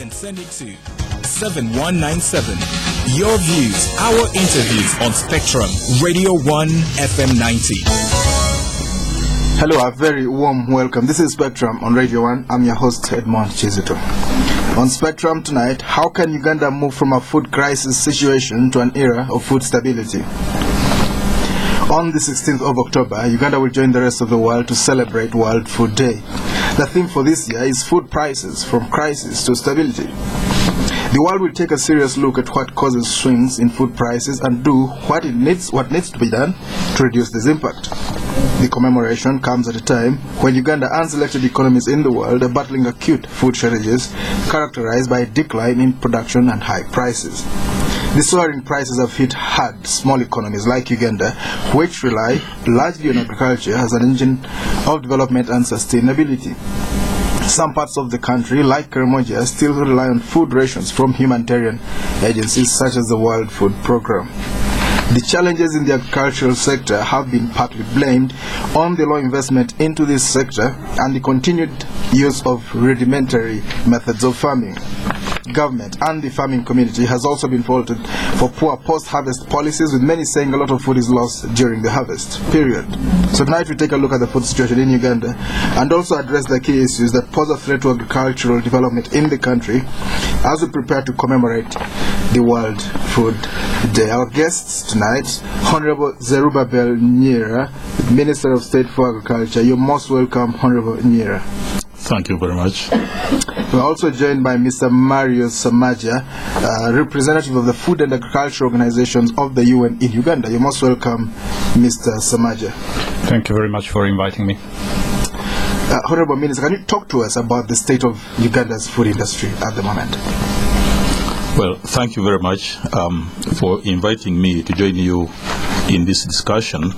then send it to 7197. Your views, our interviews on Spectrum, Radio 1 FM 90. Hello, a very warm welcome. This is Spectrum on Radio 1. I'm your host, Edmond Chizito. On Spectrum tonight, how can Uganda move from a food crisis situation to an era of food stability? On the 16th of October, Uganda will join the rest of the world to celebrate World Food Day. The theme for this year is food prices from crisis to stability. The world will take a serious look at what causes swings in food prices and do what needs to be done to reduce this impact. The commemoration comes at a time when Uganda and selected economies in the world are battling acute food shortages characterized by a decline in production and high prices. The soaring prices have hit hard small economies like Uganda, which rely largely on agriculture as an engine of development and sustainability. Some parts of the country, like Karamoja, still rely on food rations from humanitarian agencies such as the World Food Programme. The challenges in the agricultural sector have been partly blamed on the low investment into this sector and the continued use of rudimentary methods of farming. Government and the farming community has also been faulted for poor post-harvest policies, with many saying a lot of food is lost during the harvest period. So tonight we take a look at the food situation in Uganda and also address the key issues that pose a threat to agricultural development in the country as we prepare to commemorate the World Food Day. Our guests tonight, Honorable Zerubbabel Nyira, Minister of State for Agriculture. You're most welcome, Honorable Nyira. Thank you very much. We're also joined by Mr. Mario Samaja, representative of the Food and Agriculture Organizations of the UN in Uganda. You're most welcome, Mr. Samaja. Thank you very much for inviting me. Honorable Minister, can you talk to us about the state of Uganda's food industry at the moment? Well, thank you very much for inviting me to join you in this discussion.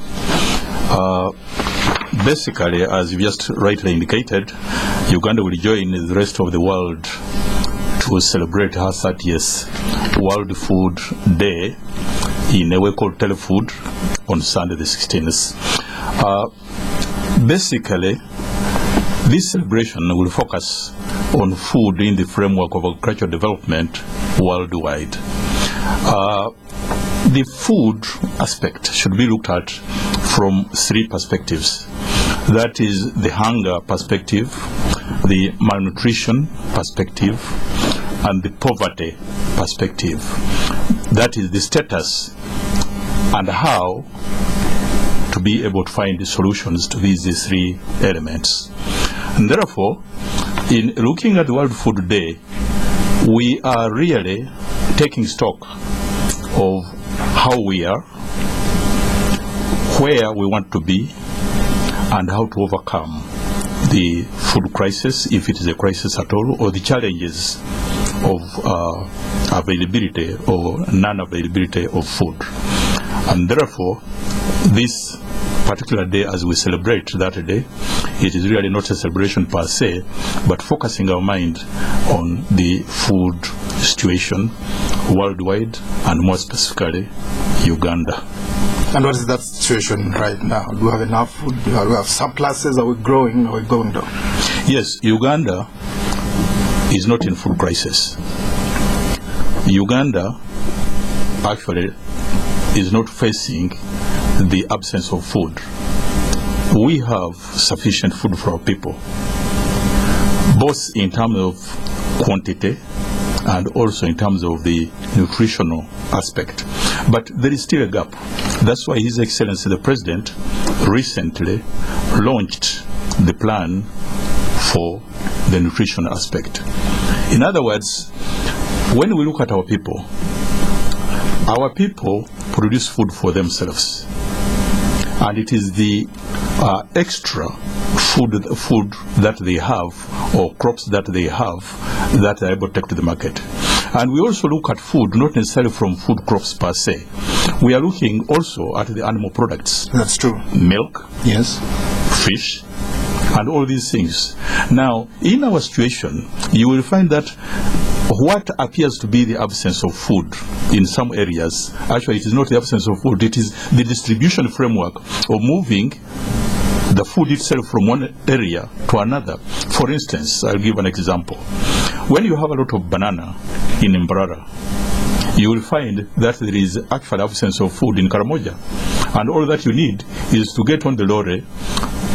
Basically, as you just rightly indicated, Uganda will join the rest of the world to celebrate her 30th World Food Day in a way called Telefood on Sunday the 16th. Basically, this celebration will focus on food in the framework of agricultural development worldwide. The food aspect should be looked at from three perspectives. That is the hunger perspective, the malnutrition perspective, and the poverty perspective. That is the status and how to be able to find the solutions to these three elements. And therefore, in looking at the World Food Day, we are really taking stock of how we are, where we want to be, and how to overcome the food crisis, if it is a crisis at all, or the challenges of availability or non-availability of food. And therefore, this particular day, as we celebrate that day, it is really not a celebration per se, but focusing our mind on the food situation worldwide and more specifically Uganda. And what is that situation right now? Do we have enough food? Do we have surpluses? Are we growing? Are we going down? Yes, Uganda is not in food crisis. Uganda actually is not facing the absence of food. We have sufficient food for our people, both in terms of quantity and also in terms of the nutritional aspect. But there is still a gap. That's why His Excellency the President recently launched the plan for the nutrition aspect. In other words, when we look at our people produce food for themselves. And it is the extra food that they have, or crops that they have, that they are able to take to the market. And we also look at food, not necessarily from food crops per se. We are looking also at the animal products. That's true. Milk. Yes. Fish. And all these things. Now, in our situation, you will find that what appears to be the absence of food in some areas, actually it is not the absence of food, it is the distribution framework of moving the food itself from one area to another. For instance, I'll give an example. when you have a lot of banana in Mbarara, you will find that there is actual absence of food in Karamoja. And all that you need is to get on the lorry,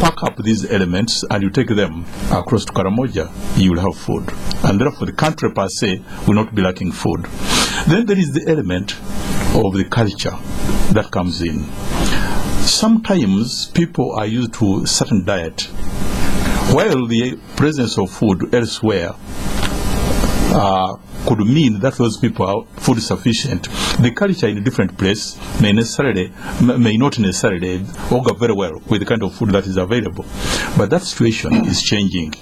pack up these elements, and you take them across to Karamoja, you will have food. And therefore the country per se will not be lacking food. Then there is the element of the culture that comes in. Sometimes people are used to a certain diet, while the presence of food elsewhere could mean that those people are food sufficient. The culture in a different place may not necessarily augur very well with the kind of food that is available. But that situation is changing.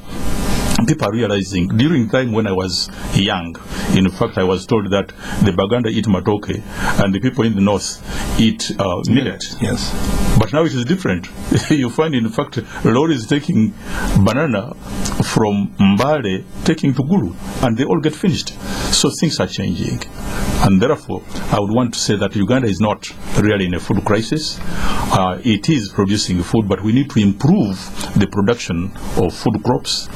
People are realizing, during the time when I was young, in fact I was told that the Baganda eat matoke and the people in the north eat millet. Yes. But now it is different. You find, in fact, lorries taking banana from Mbale, taking to Gulu, and they all get finished. So things are changing. And therefore, I would want to say that Uganda is not really in a food crisis. It is producing food, but we need to improve the production of food crops,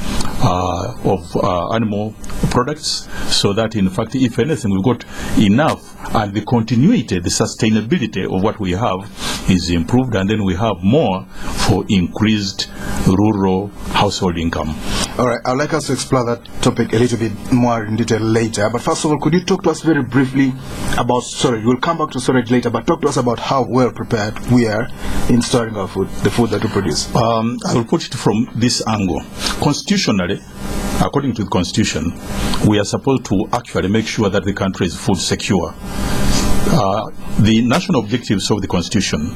of animal products, so that, in fact, if anything, we've got enough, and the continuity, the sustainability of what we have is improved, and then we have more for increased rural household income. All right, I'd like us to explore that topic a little bit more in detail later. But first of all, could you talk to us very briefly about storage? We'll come back to storage later, but talk to us about how well prepared we are in storing our food, the food that we produce. I will put it from this angle. Constitutionally, according to the Constitution, we are supposed to actually make sure that the country is food secure. The national objectives of the Constitution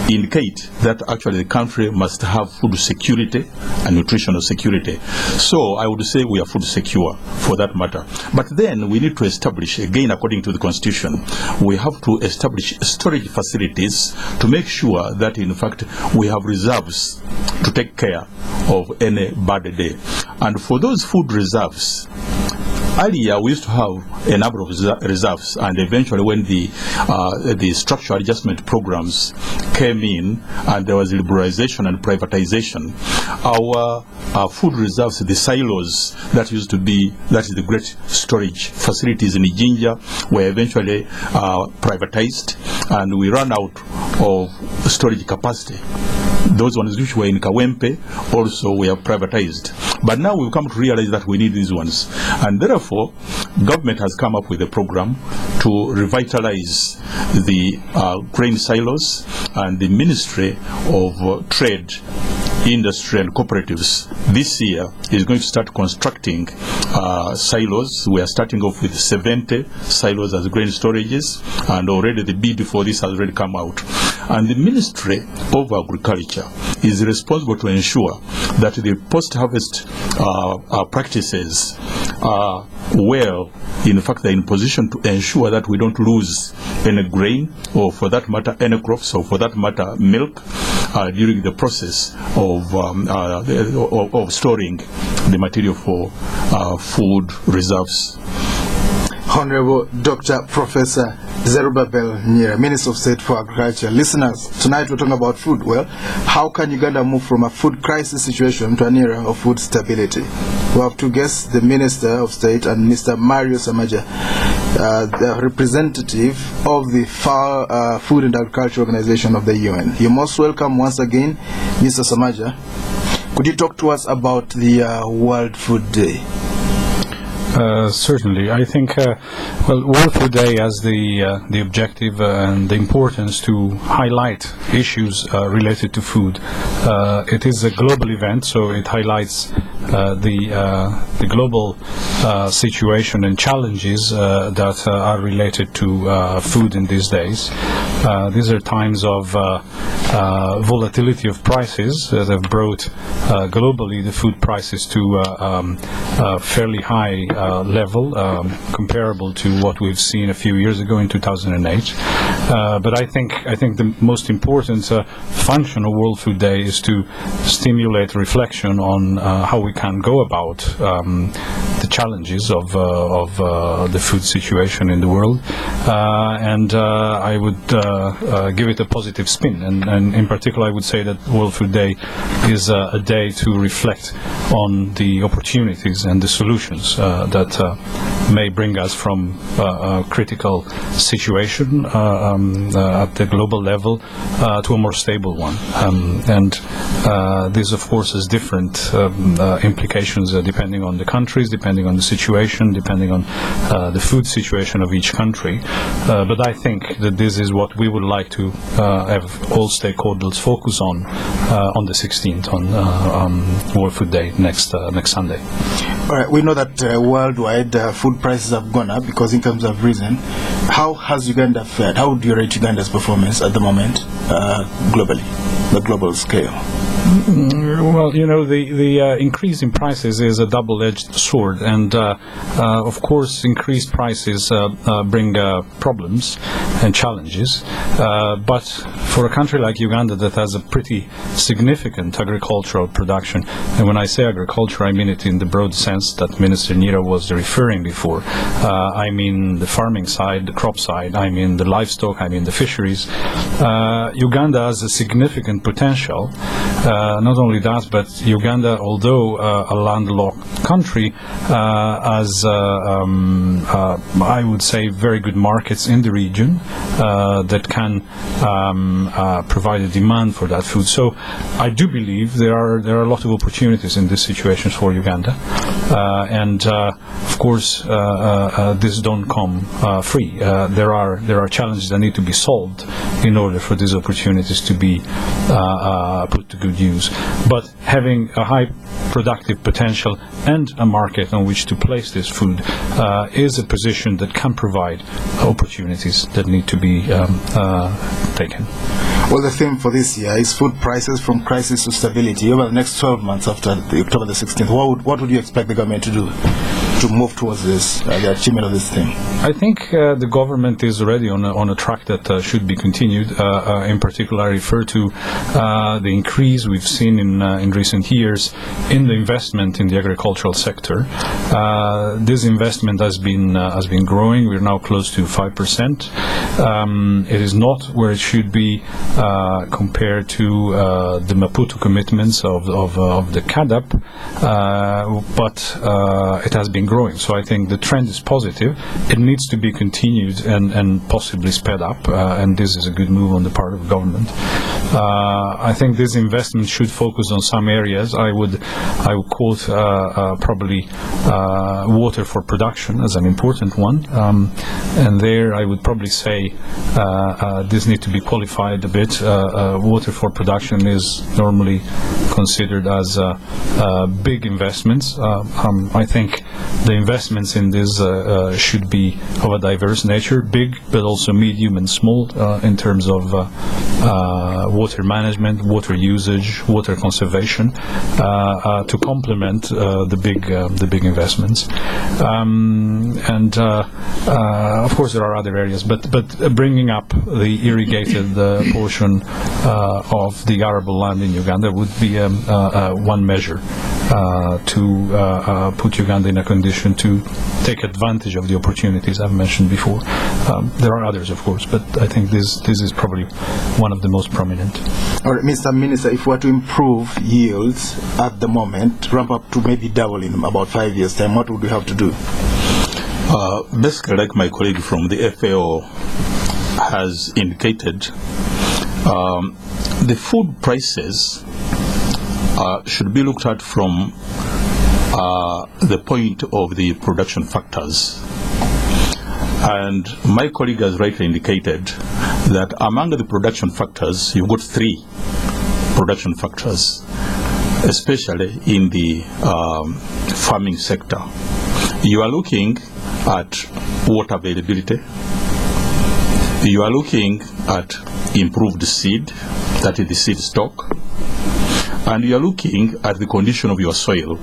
indicate that actually the country must have food security and nutritional security. So I would say we are food secure for that matter. But then we need to establish, again according to the Constitution, we have to establish storage facilities to make sure that in fact we have reserves to take care of any bad day. And for those food reserves, earlier we used to have a number of reserves, and eventually when the structural adjustment programs came in and there was liberalization and privatization, our food reserves, the silos that used to be, that is the great storage facilities in Jinja, were eventually privatized, and we ran out of storage capacity. Those ones which were in Kawempe also were privatized. But now we've come to realize that we need these ones. And therefore, government has come up with a program to revitalize the grain silos, and the Ministry of Trade, Industry and Cooperatives this year is going to start constructing silos. We are starting off with 70 silos as grain storages, and already the bid for this has already come out. And the Ministry of Agriculture is responsible to ensure that the post-harvest practices are well, in fact, they're in position to ensure that we don't lose any grain, or for that matter, any crops, or for that matter, milk, during the process of storing the material for food reserves. Honorable Dr. Professor Zerubbabel Nyira, Minister of State for Agriculture. Listeners, tonight we're talking about food. Well, how can Uganda move from a food crisis situation to an era of food stability? We have two guests, the Minister of State and Mr. Mario Samaja, the representative of the FAO, Food and Agriculture Organization of the UN. You're most welcome once again, Mr. Samaja. Could you talk to us about the World Food Day? Certainly. I think World Food Day has the objective and the importance to highlight issues related to food. It is a global event, so it highlights the global situation and challenges that are related to food in these days. These are times of volatility of prices that have brought globally the food prices to a fairly high level, comparable to what we've seen a few years ago in 2008. But I think the most important function of World Food Day is to stimulate reflection on how we can go about the challenges of the food situation in the world. And I would give it a positive spin. And in particular, I would say that World Food Day is a day to reflect on the opportunities and the solutions that may bring us from a critical situation at the global level to a more stable one. And this, of course, has different implications depending on the countries, depending on the situation, depending on the food situation of each country. But I think that this is what we would like to have all stakeholders focus on the 16th, on World Food Day next Sunday. All right, we know that worldwide food prices have gone up because incomes have risen. How has Uganda fared? How would you rate Uganda's performance at the moment globally, the global scale? Well, the increase in prices is a double-edged sword, and of course, increased prices bring problems and challenges. But for a country like Uganda that has a pretty significant agricultural production, and when I say agriculture, I mean it in the broad sense that Minister Nira was referring before. I mean the farming side, the crop side, I mean the livestock, I mean the fisheries. Uganda has a significant potential. Not only that, but Uganda, although a landlocked country, has, I would say, very good markets in the region that can provide a demand for that food. So I do believe there are a lot of opportunities in this situation for Uganda, and of course this don't come free. There are challenges that need to be solved in order for these opportunities to be put to good use. But having a high productive potential and a market on which to place this food is a position that can provide opportunities that need to be taken. Well, the theme for this year is food prices from crisis to stability. Over the next 12 months after October the 16th, what would you expect the government to do to move towards this, the achievement of this thing? I think the government is already on a track that should be continued. In particular, I refer to the increase we've seen in recent years in the investment in the agricultural sector. This investment has been growing. We're now close to 5%. It is not where it should be compared to the Maputo commitments of the CAADP, but it has been growing. So I think the trend is positive. It needs to be continued and possibly sped up, and this is a good move on the part of government. I think this investment should focus on some areas. I would quote probably water for production as an important one, and there I would probably say this needs to be qualified a bit. Water for production is normally considered as big investments. I think the investments in this should be of a diverse nature, big but also medium and small in terms of water management, water usage, water conservation, to complement the big investments. And of course there are other areas, but bringing up the irrigated portion of the arable land in Uganda would be one measure to put Uganda in a condition to take advantage of the opportunities I've mentioned before. There are others, of course, but I think this is probably one of the most prominent. All right, Mr. Minister, if we were to improve yields at the moment, ramp up to maybe double in about 5 years' time, what would we have to do? Basically, like my colleague from the FAO has indicated, the food prices should be looked at from the point of the production factors. And my colleague has rightly indicated that among the production factors, you've got 3 production factors, especially in the farming sector. You are looking at water availability. You are looking at improved seed, that is the seed stock. And you are looking at the condition of your soil.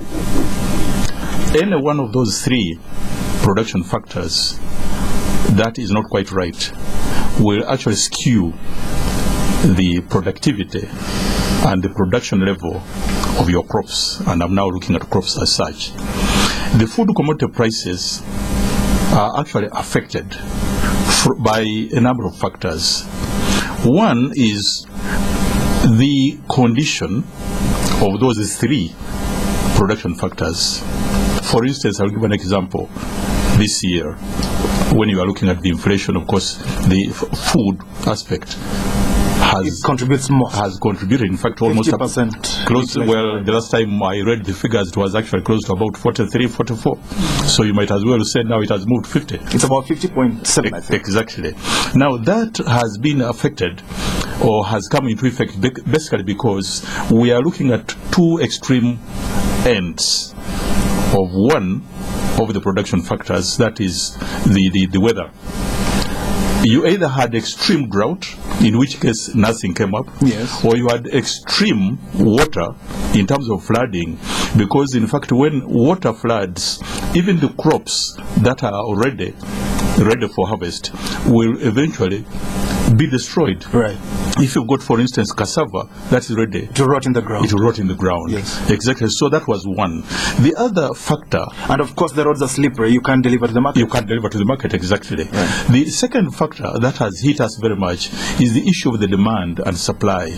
Any one of those 3 production factors that is not quite right will actually skew the productivity and the production level of your crops. And I'm now looking at crops as such. The food commodity prices are actually affected by a number of factors. One is the condition of those three production factors. For instance, I'll give an example. This year, when you are looking at the inflation, of course, the food aspect it contributes more. Has contributed, in fact, almost 50% close. Well, the last time I read the figures, it was actually close to about 43, 44. So you might as well say now it has moved 50. It's about 50.7, I think. Exactly. Now that has been affected or has come into effect basically because we are looking at two extreme ends of one of the production factors, that is the weather. You either had extreme drought, in which case nothing came up, yes, or you had extreme water in terms of flooding, because in fact when water floods, even the crops that are already ready for harvest will eventually be destroyed. Right. If you've got, for instance, cassava that's ready to rot in the ground. It will rot in the ground. Yes. Exactly. So that was one. The other factor. And of course the roads are slippery. You can't deliver to the market. You can't deliver to the market, exactly. Right. The second factor that has hit us very much is the issue of the demand and supply.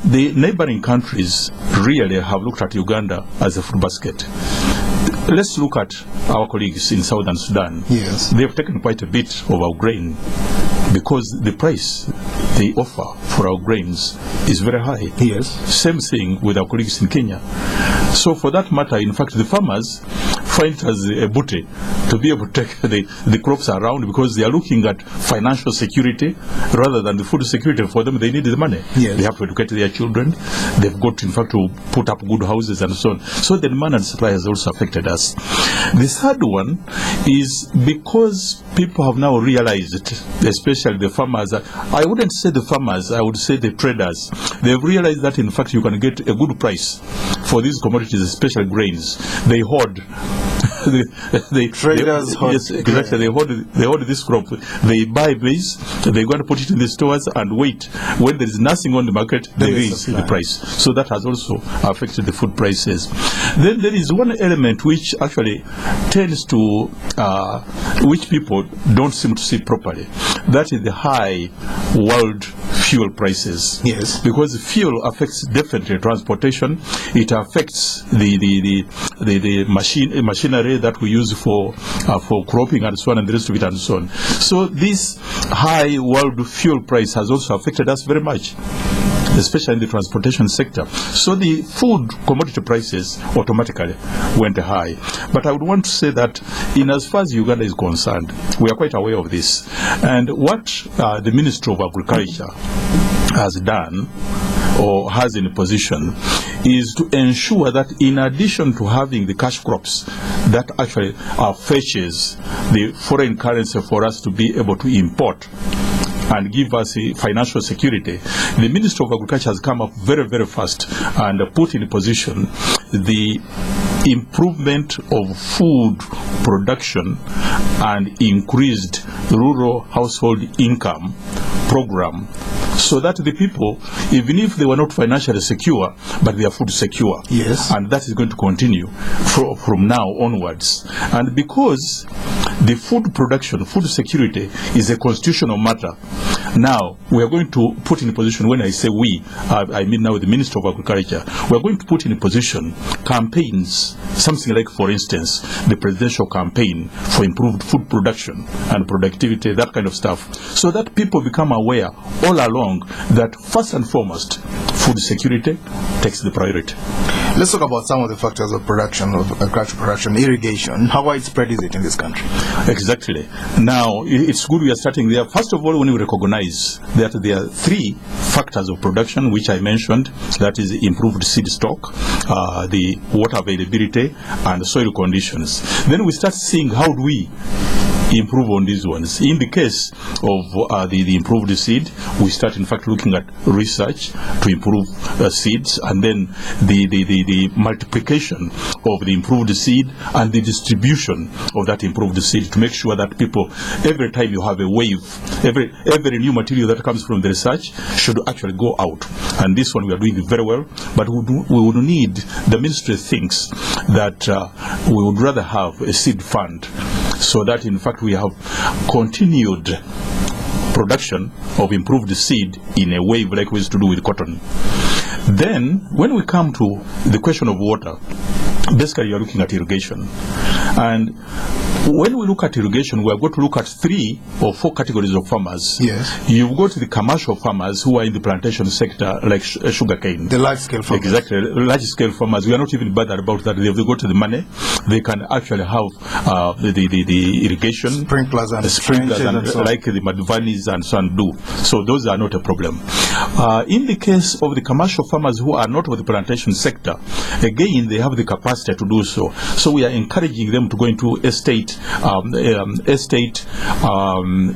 The neighboring countries really have looked at Uganda as a food basket. Let's look at our colleagues in Southern Sudan. Yes. They've taken quite a bit of our grain because the price they offer for our grains is very high. Yes. Same thing with our colleagues in Kenya. So for that matter, in fact, the farmers find it as a booty to be able to take the crops around because they are looking at financial security rather than the food security. For them, they need the money. Yes. They have to educate their children. They've got, in fact, to put up good houses and so on. So the demand and supply has also affected us. The third one is because people have now realized, especially the farmers, I wouldn't say the farmers, I would say the traders. They've realized that, in fact, you can get a good price for these commodities, especially grains. They hoard. Traders hoard. Yes, exactly. They hoard this crop. They buy maize, they go and put it in the stores and wait. When there is nothing on the market, they raise the price. So that has also affected the food prices. Then there is one element which actually tends to, which people don't seem to see properly. That is the high world fuel prices. Yes. Because fuel affects definitely transportation. It affects the machinery that we use for cropping and so on, and the rest of it and so on. So this high world fuel price has also affected us very much, especially in the transportation sector. So the food commodity prices automatically went high. But I would want to say that in as far as Uganda is concerned, we are quite aware of this. And what the Ministry of Agriculture has done or has in a position is to ensure that in addition to having the cash crops that actually fetches the foreign currency for us to be able to import and give us a financial security, the Ministry of Agriculture has come up very, very fast and put in position the improvement of food production and increased rural household income program, so that the people, even if they were not financially secure, but they are food secure. Yes. And that is going to continue from now onwards. And because the food production, food security is a constitutional matter, now we are going to put in a position, when I say we, I mean now the Minister of Agriculture, we are going to put in a position campaigns, something like, for instance, the presidential campaign for improved food production and productivity, that kind of stuff, so that people become aware all along that first and foremost, food security takes the priority. Let's talk about some of the factors of production, of agricultural production. Irrigation. How widespread is it in this country? Exactly. Now, it's good we are starting there. First of all, when we recognize that there are three factors of production, which I mentioned, that is improved seed stock, the water availability, and the soil conditions. Then we start seeing how do we improve on these ones. In the case of the improved seed, we start in fact looking at research to improve seeds, and then the multiplication of the improved seed and the distribution of that improved seed to make sure that people, every time you have a wave, every new material that comes from the research should actually go out. And this one we are doing very well, but we would need, the ministry thinks that we would rather have a seed fund, so that in fact we have continued production of improved seed in a wave like we used to do with cotton. Then, when we come to the question of water, basically you are looking at irrigation. And when we look at irrigation, we are going to look at 3 or 4 categories of farmers. Yes. You've got the commercial farmers who are in the plantation sector, like sugarcane. The large-scale farmers. Exactly. Large-scale farmers. We are not even bothered about that. They've got the money. They can actually have the irrigation. Sprinklers and so like the Madvanis and so on do. So those are not a problem. In the case of the commercial farmers who are not with the plantation sector, again, they have the capacity to do so. So we are encouraging them to go into estate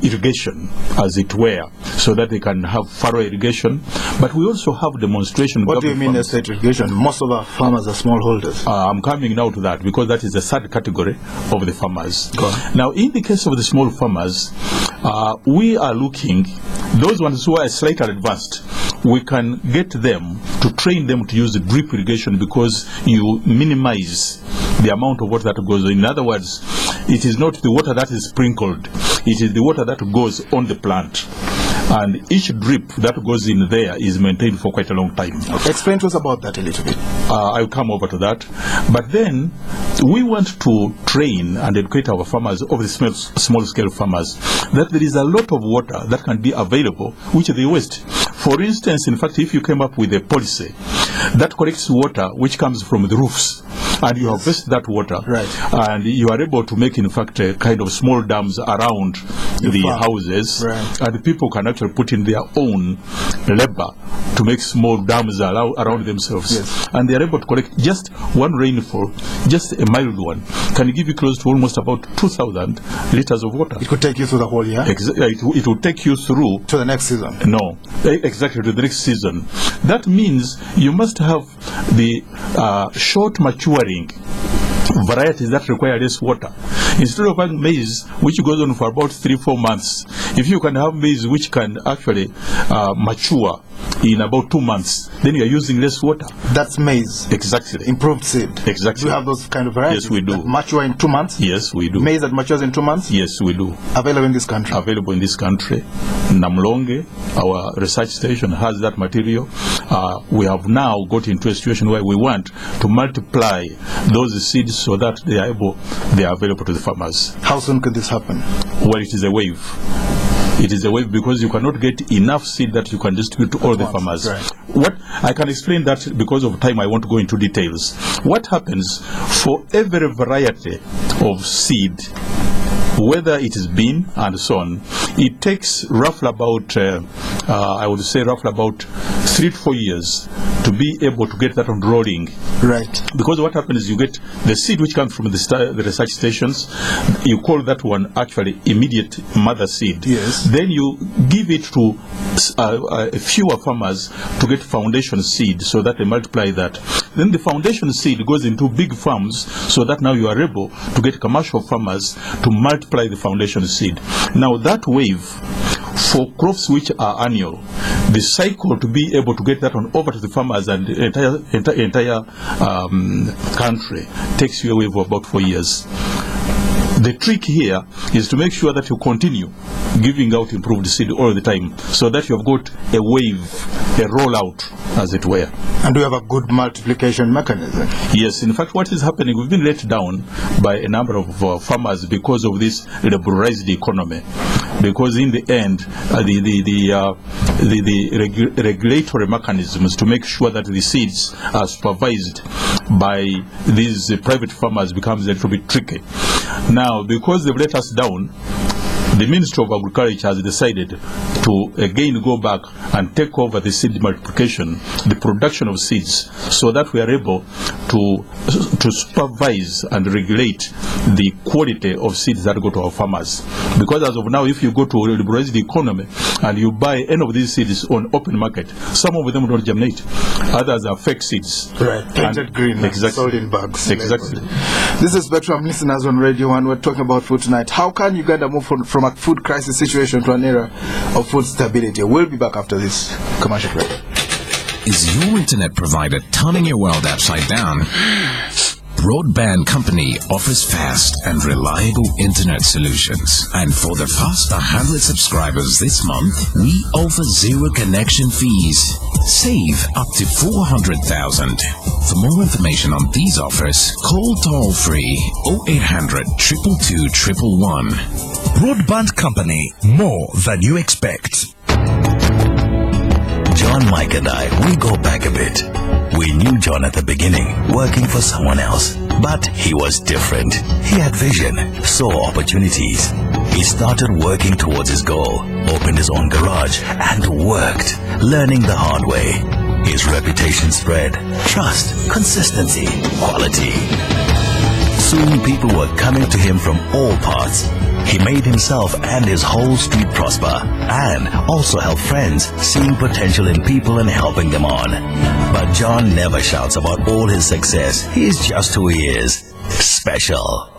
irrigation, as it were, so that they can have furrow irrigation. But we also have demonstration. What do you mean farms. estate irrigation? Most of our farmers are smallholders. I'm coming now to that, because that is the third category of the farmers. Go on. Now, in the case of the small farmers, we are looking, those ones who are slightly advanced, we can get them to train them to use the drip irrigation, because you minimize the amount of water that goes in. In other words, it is not the water that is sprinkled, it is the water that goes on the plant. And each drip that goes in there is maintained for quite a long time. Okay. Explain to us about that a little bit. I'll come over to that. But then, we want to train and educate our farmers, of the small-scale farmers, that there is a lot of water that can be available, which they waste. For instance, in fact, if you came up with a policy that collects water which comes from the roofs, and you harvest that water, right, and you are able to make, in fact, a kind of small dams around the houses, right, and people can actually put in their own labor to make small dams around themselves, yes, and they are able to collect just one rainfall, just a mild one, can give you close to almost about 2,000 liters of water. It could take you through the whole year? It will take you through to the next season. No, exactly, to the next season. That means you must have the short maturing varieties that require less water. Instead of having maize which goes on for about 3-4 months, if you can have maize which can actually mature in about 2 months, then you are using less water. That's maize. Exactly. Improved seed. Exactly. Do you have those kind of varieties? Yes, we do. That mature in 2 months? Yes, we do. Maize that matures in 2 months? Yes, we do. Available in this country? Available in this country. Namlonge, our research station, has that material. We have now got into a situation where we want to multiply those seeds so that they are available to the farmers. How soon could this happen? Well, it is a wave. It is a wave, because you cannot get enough seed that you can distribute to all the farmers. Right. What I can explain that, because of time I want to go into details. What happens for every variety of seed, whether it is bean and so on, it takes roughly about, I would say roughly about 3 to 4 years to be able to get that on rolling. Right. Because what happens is you get the seed which comes from the research stations, you call that one actually immediate mother seed. Yes. Then you give it to fewer farmers to get foundation seed, so that they multiply that. Then the foundation seed goes into big farms, so that now you are able to get commercial farmers to multiply the foundation seed. Now that wave, for crops which are annual, the cycle to be able to get that on over to the farmers and the entire country takes you away for about 4 years. The trick here is to make sure that you continue giving out improved seed all the time, so that you have got a wave, a rollout, as it were. And do you have a good multiplication mechanism? Yes, in fact, what is happening, we've been let down by a number of farmers because of this liberalized economy. Because in the end, the regulatory mechanisms to make sure that the seeds are supervised by these private farmers becomes a little bit tricky. Now, because they've let us down, the Ministry of Agriculture has decided to again go back and take over the seed multiplication, the production of seeds, so that we are able to supervise and regulate the quality of seeds that go to our farmers. Because as of now, if you go to liberalize the economy and you buy any of these seeds on open market, some of them don't germinate. Others are fake seeds. Right, painted green, exactly, sold in bags. Exactly. This is Spectrum listeners on Radio 1. We're talking about food tonight. How can Uganda move from a food crisis situation to an era of food stability? We'll be back after this commercial break. Is your internet provider turning your world upside down? Broadband Company offers fast and reliable internet solutions. And for the first 100 subscribers this month, we offer zero connection fees. Save up to 400,000. For more information on these offers, call toll-free 0800 222 111. Broadband Company, more than you expect. John, Mike and I, we go back a bit. We knew John at the beginning, working for someone else. But he was different. He had vision, saw opportunities. He started working towards his goal, opened his own garage, and worked, learning the hard way. His reputation spread. Trust, consistency, quality. Soon people were coming to him from all parts. He made himself and his whole street prosper, and also helped friends, seeing potential in people and helping them on. But John never shouts about all his success. He's just who he is. Special.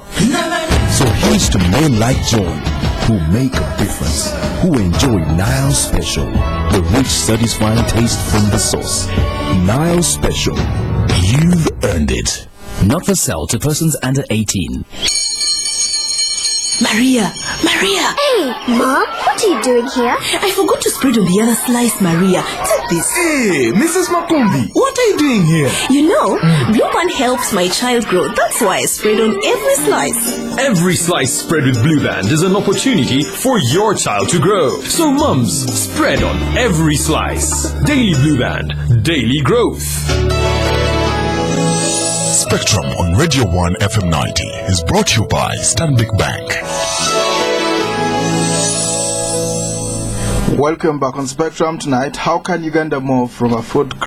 So here's to men like John, who make a difference, who enjoy Nile Special, the rich, satisfying taste from the source. Nile Special. You've earned it. Not for sale to persons under 18. Maria! Hey, Mom, what are you doing here? I forgot to spread on the other slice, Maria. Take this. Hey, Mrs. Makumbi, what are you doing here? You know, Blue Band helps my child grow. That's why I spread on every slice. Every slice spread with Blue Band is an opportunity for your child to grow. So mums, spread on every slice. Daily Blue Band, daily growth. Spectrum on Radio 1 FM 90 is brought to you by Stanbic Bank. Welcome back on Spectrum tonight. How can Uganda move from a food